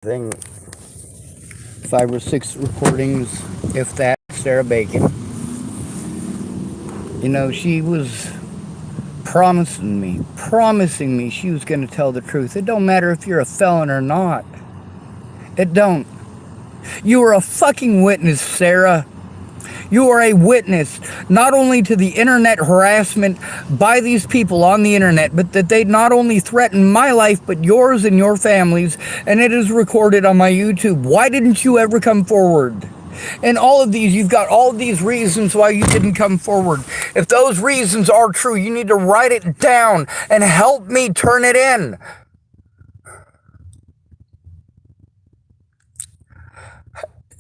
Thing 5 or 6 recordings, if that. Sarah Bacon. She was promising me she was going to tell the truth. It don't matter if you're a felon or not. It don't. You are a fucking witness, Sarah. You are a witness not only to the internet harassment by these people on the internet, but that they not only threaten my life, but yours and your family's, and it is recorded on my YouTube. Why didn't you ever come forward? And all of these, you've got all of these reasons why you didn't come forward. If those reasons are true, you need to write it down and help me turn it in.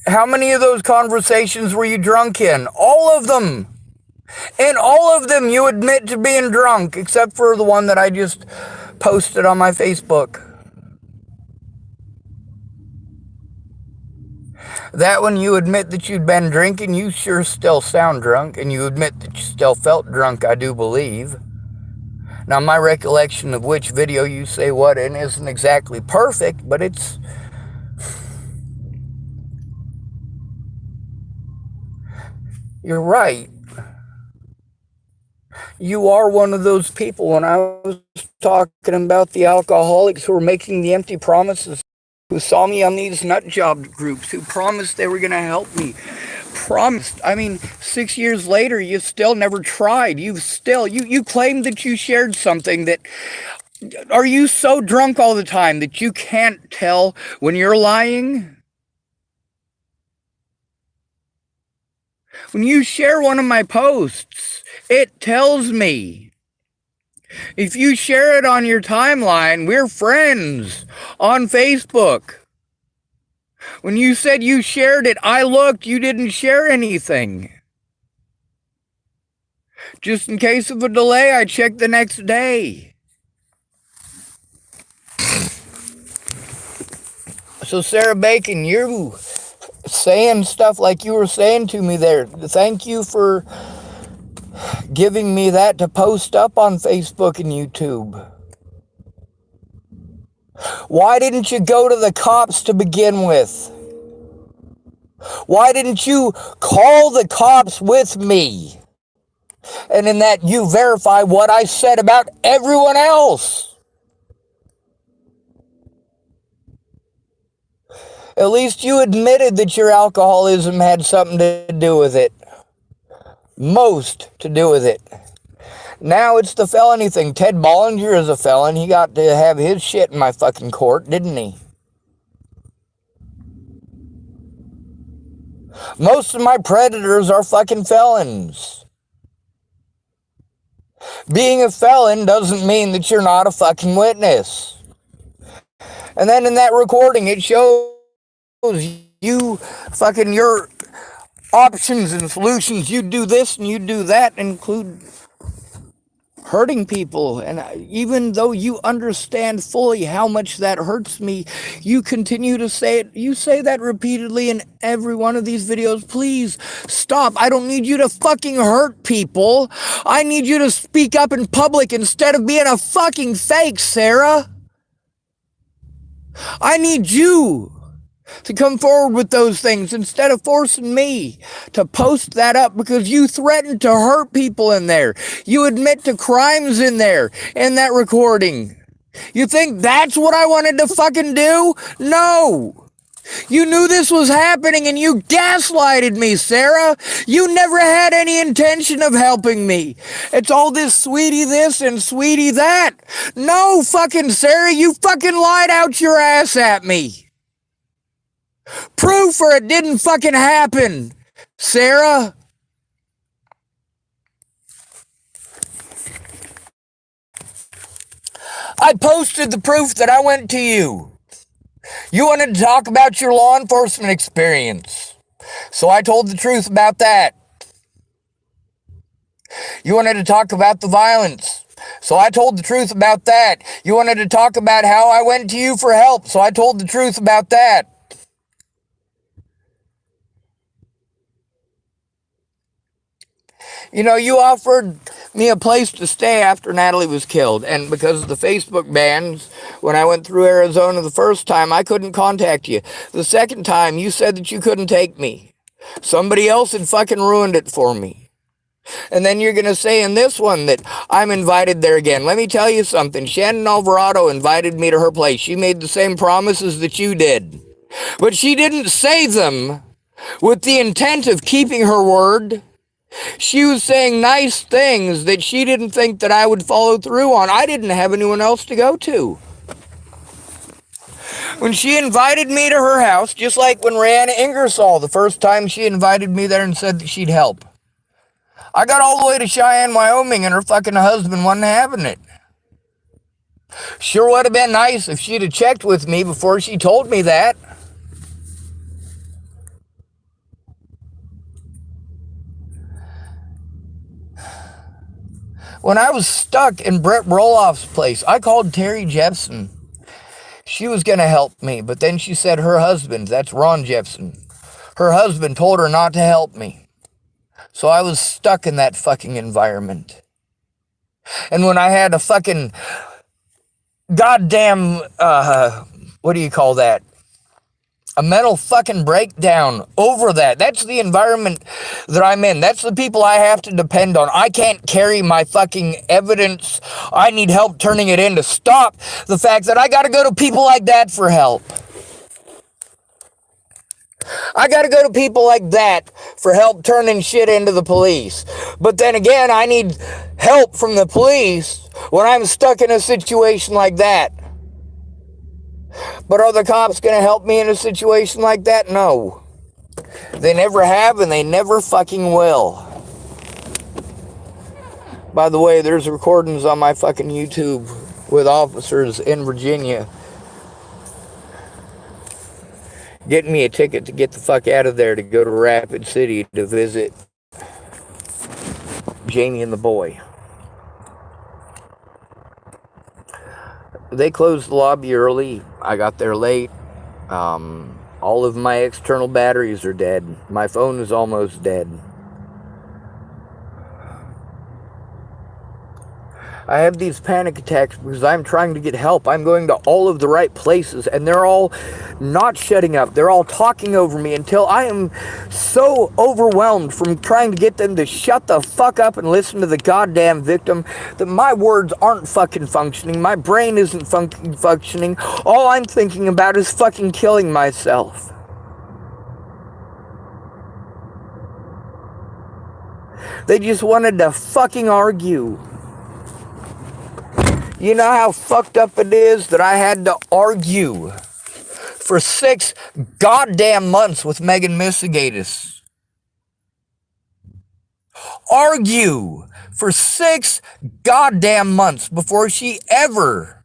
How many of those conversations were you drunk in? All of them. In all of them, you admit to being drunk, except for the one that I just posted on my Facebook. That one, you admit that you'd been drinking. You sure still sound drunk, and you admit that you still felt drunk, I do believe. Now, my recollection of which video you say what in isn't exactly perfect, but it's... You're right. You are one of those people. When I was talking about the alcoholics who were making the empty promises, who saw me on these nut job groups, who promised they were going to help me. Promised. 6 years later, you still never tried. You claimed that you shared something that... Are you so drunk all the time that you can't tell when you're lying? When you share one of my posts, it tells me. If you share it on your timeline, we're friends on Facebook. When you said you shared it, I looked, you didn't share anything. Just in case of a delay, I checked the next day. So Sarah Bacon, you saying stuff like you were saying to me there. Thank you for giving me that to post up on Facebook and YouTube. Why didn't you go to the cops to begin with? Why didn't you call the cops with me? And in that you verify what I said about everyone else. At least you admitted that your alcoholism had something to do with it. Most to do with it. Now it's the felony thing. Ted Bollinger is a felon. He got to have his shit in my fucking court, didn't he? Most of my predators are fucking felons. Being a felon doesn't mean that you're not a fucking witness. And then in that recording, it shows you fucking your options and solutions. You do this and you do that, include hurting people. And even though you understand fully how much that hurts me, you continue to say it. You say that repeatedly in every one of these videos. Please stop. I don't need you to fucking hurt people. I need you to speak up in public instead of being a fucking fake, Sarah. I need you to come forward with those things instead of forcing me to post that up, because you threatened to hurt people in there. You admit to crimes in there, in that recording. You think that's what I wanted to fucking do? No. You knew this was happening and you gaslighted me, Sarah. You never had any intention of helping me. It's all this sweetie this and sweetie that. No, fucking Sarah, you fucking lied out your ass at me. Proof or it didn't fucking happen, Sarah. I posted the proof that I went to you. You wanted to talk about your law enforcement experience, so I told the truth about that. You wanted to talk about the violence, so I told the truth about that. You wanted to talk about how I went to you for help, so I told the truth about that. You know, you offered me a place to stay after Natalie was killed. And because of the Facebook bans, when I went through Arizona the first time, I couldn't contact you. The second time, you said that you couldn't take me. Somebody else had fucking ruined it for me. And then you're going to say in this one that I'm invited there again. Let me tell you something. Shannon Alvarado invited me to her place. She made the same promises that you did. But she didn't say them with the intent of keeping her word. She was saying nice things that she didn't think that I would follow through on. I didn't have anyone else to go to. When she invited me to her house, just like when Rihanna Ingersoll, the first time she invited me there and said that she'd help. I got all the way to Cheyenne, Wyoming, and her fucking husband wasn't having it. Sure would have been nice if she'd have checked with me before she told me that. When I was stuck in Brett Roloff's place, I called Terry Jepson. She was going to help me, but then she said her husband, that's Ron Jepson, her husband told her not to help me. So I was stuck in that fucking environment. And when I had a fucking goddamn, what do you call that? A mental fucking breakdown over that. That's the environment that I'm in. That's the people I have to depend on. I can't carry my fucking evidence. I need help turning it in to stop the fact that I got to go to people like that for help. I got to go to people like that for help turning shit into the police. But then again, I need help from the police when I'm stuck in a situation like that. But are the cops going to help me in a situation like that? No. They never have and they never fucking will. By the way, there's recordings on my fucking YouTube with officers in Virginia getting me a ticket to get the fuck out of there to go to Rapid City to visit Jamie and the boy. They closed the lobby early. I got there late. All of my external batteries are dead. My phone is almost dead. I have these panic attacks because I'm trying to get help. I'm going to all of the right places and they're all not shutting up. They're all talking over me until I am so overwhelmed from trying to get them to shut the fuck up and listen to the goddamn victim that my words aren't fucking functioning. My brain isn't functioning. All I'm thinking about is fucking killing myself. They just wanted to fucking argue. You know how fucked up it is that I had to argue for 6 goddamn months with Megan Misegatis. Argue for 6 goddamn months before she ever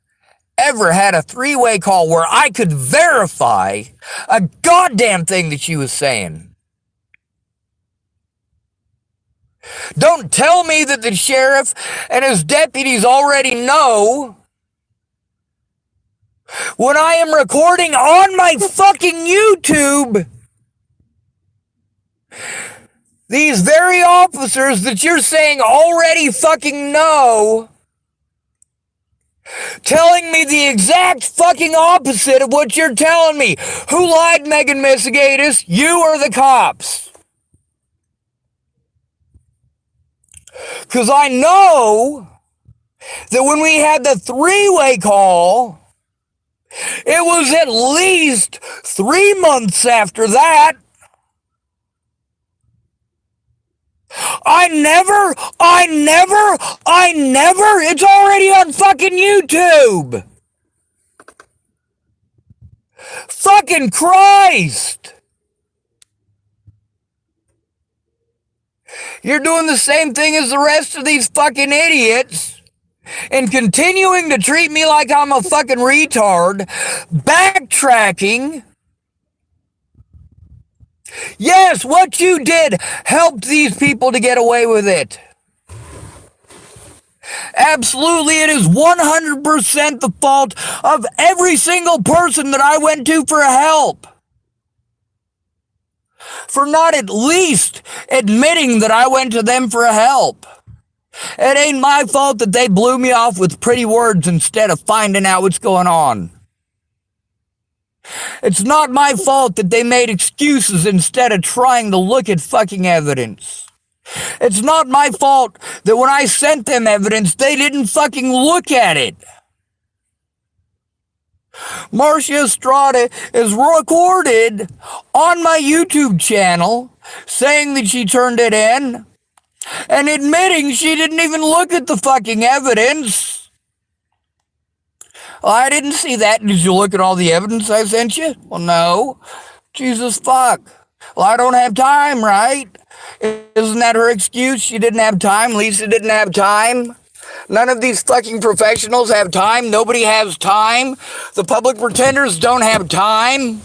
had a 3-way call where I could verify a goddamn thing that she was saying. Don't tell me that the sheriff and his deputies already know when I am recording on my fucking YouTube. These very officers that you're saying already fucking know, telling me the exact fucking opposite of what you're telling me. Who lied, Megan Misegatis? You or the cops? Because I know that when we had the 3-way call, it was at least 3 months after that. I never, it's already on fucking YouTube. Fucking Christ. You're doing the same thing as the rest of these fucking idiots and continuing to treat me like I'm a fucking retard, backtracking. Yes, what you did helped these people to get away with it. Absolutely, it is 100% the fault of every single person that I went to for help. for not at least admitting that I went to them for help. It ain't my fault that they blew me off with pretty words instead of finding out what's going on. It's not my fault that they made excuses instead of trying to look at fucking evidence. It's not my fault that when I sent them evidence, they didn't fucking look at it. Marcia Estrada is recorded on my YouTube channel saying that she turned it in and admitting she didn't even look at the fucking evidence. Well, I didn't see that. Did you look at all the evidence I sent you? Well, no. Jesus fuck. Well, I don't have time, right? Isn't that her excuse? She didn't have time. Lisa didn't have time. None of these fucking professionals have time. Nobody has time. The public pretenders don't have time.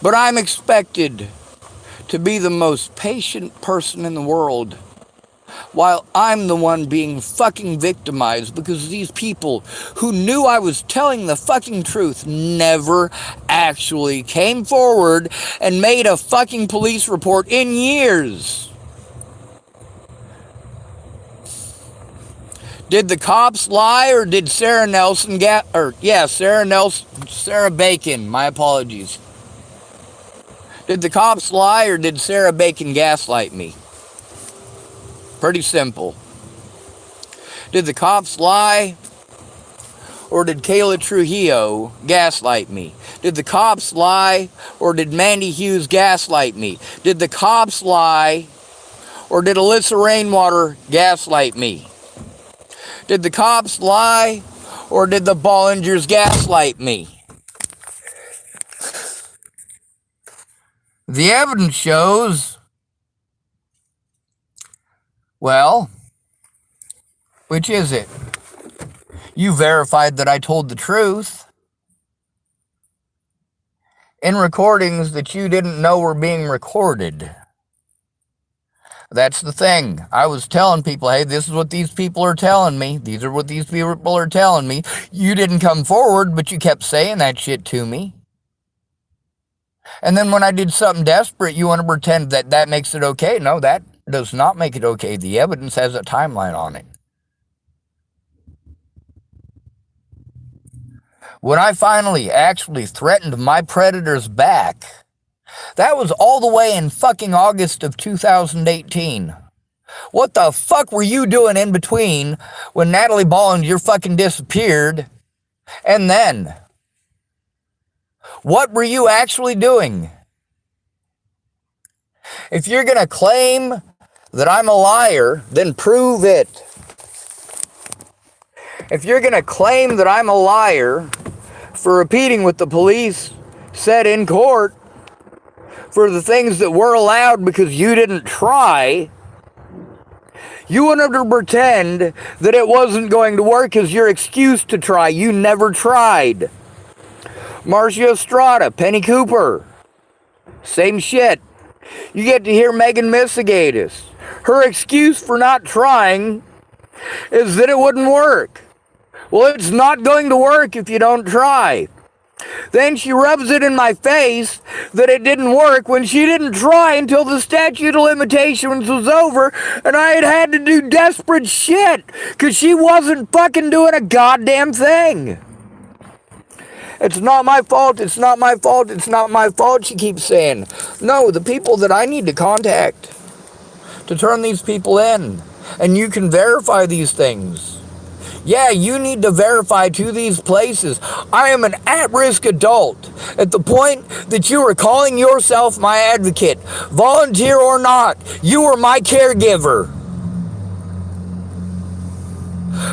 But I'm expected to be the most patient person in the world, while I'm the one being fucking victimized because these people who knew I was telling the fucking truth never actually came forward and made a fucking police report in years. Did the cops lie, or did Sarah Bacon, my apologies. Did the cops lie, or did Sarah Bacon gaslight me? Pretty simple. Did the cops lie, or did Kayla Trujillo gaslight me? Did the cops lie, or did Mandy Hughes gaslight me? Did the cops lie, or did Alyssa Rainwater gaslight me? Did the cops lie, or did the Bollingers gaslight me? The evidence shows, well, which is it? You verified that I told the truth in recordings that you didn't know were being recorded. That's the thing. I was telling people, hey, this is what these people are telling me. These are what these people are telling me. You didn't come forward, but you kept saying that shit to me. And then when I did something desperate, you want to pretend that that makes it okay. No, that does not make it okay. The evidence has a timeline on it. When I finally actually threatened my predators back, that was all the way in fucking August of 2018. What the fuck were you doing in between when Natalie Bollinger fucking disappeared? And then, what were you actually doing? If you're going to claim that I'm a liar, then prove it. If you're going to claim that I'm a liar for repeating what the police said in court, for the things that were allowed because you didn't try, you wanted to pretend that it wasn't going to work as your excuse to try. You never tried. Marcia Estrada, Penny Cooper, same shit. You get to hear Megan Misegatis. Her excuse for not trying is that it wouldn't work. Well, it's not going to work if you don't try. Then she rubs it in my face that it didn't work when she didn't try until the statute of limitations was over and I had to do desperate shit because she wasn't fucking doing a goddamn thing. It's not my fault, it's not my fault, it's not my fault, she keeps saying. No, the people that I need to contact to turn these people in, and you can verify these things. Yeah, you need to verify to these places. I am an at-risk adult at the point that you are calling yourself my advocate. Volunteer or not, you are my caregiver.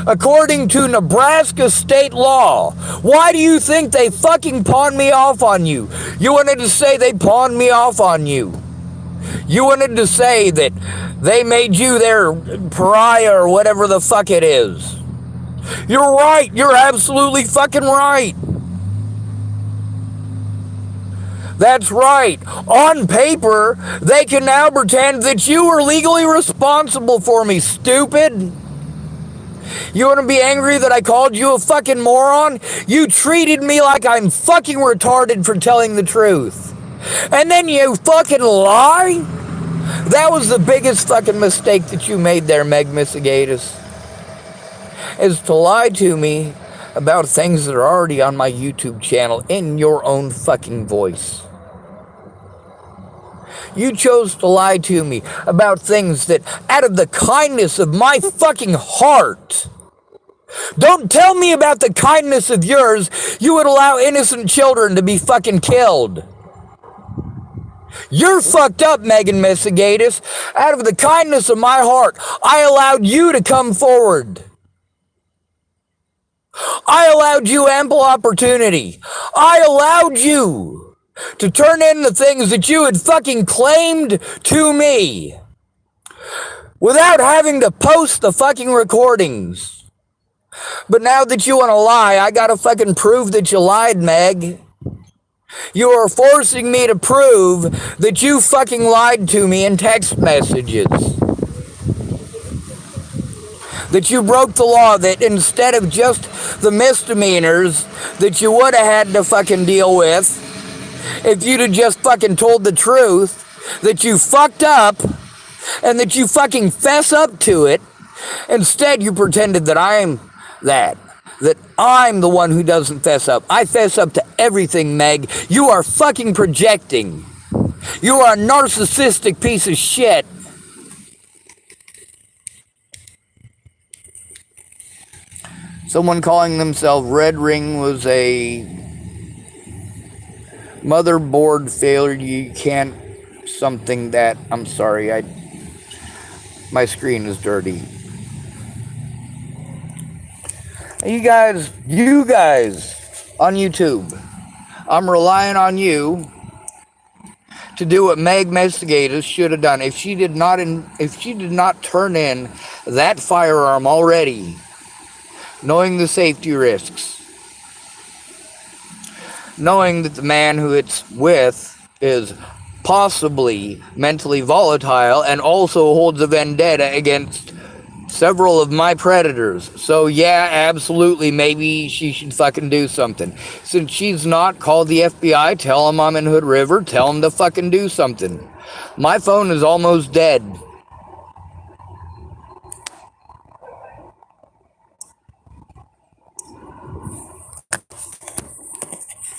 According to Nebraska state law, why do you think they fucking pawned me off on you? You wanted to say they pawned me off on you. You wanted to say that they made you their pariah or whatever the fuck it is. You're right. You're absolutely fucking right. That's right. On paper, they can now pretend that you were legally responsible for me, stupid. You want to be angry that I called you a fucking moron? You treated me like I'm fucking retarded for telling the truth. And then you fucking lie? That was the biggest fucking mistake that you made there, Meg Missigatus. Is to lie to me about things that are already on my YouTube channel in your own fucking voice. You chose to lie to me about things that, out of the kindness of my fucking heart, don't tell me about the kindness of yours, you would allow innocent children to be fucking killed. You're fucked up, Megan Missigatus. Out of the kindness of my heart, I allowed you to come forward. I allowed you ample opportunity. I allowed you to turn in the things that you had fucking claimed to me without having to post the fucking recordings. But now that you want to lie, I gotta fucking prove that you lied, Meg. You are forcing me to prove that you fucking lied to me in text messages. That you broke the law, that instead of just the misdemeanors that you would have had to fucking deal with, if you'd have just fucking told the truth, that you fucked up, and that you fucking fess up to it, instead you pretended that I'm that I'm the one who doesn't fess up. I fess up to everything, Meg. You are fucking projecting. You are a narcissistic piece of shit. Someone calling themselves Red Ring was a motherboard failure. You can't something that, I'm sorry, my screen is dirty. You guys on YouTube, I'm relying on you to do what Meg Missigatus should have done. If she did not turn in that firearm already, knowing the safety risks, knowing that the man who it's with is possibly mentally volatile and also holds a vendetta against several of my predators. So yeah, absolutely, maybe she should fucking do something. Since she's not, call the FBI, tell them I'm in Hood River, tell them to fucking do something. My phone is almost dead.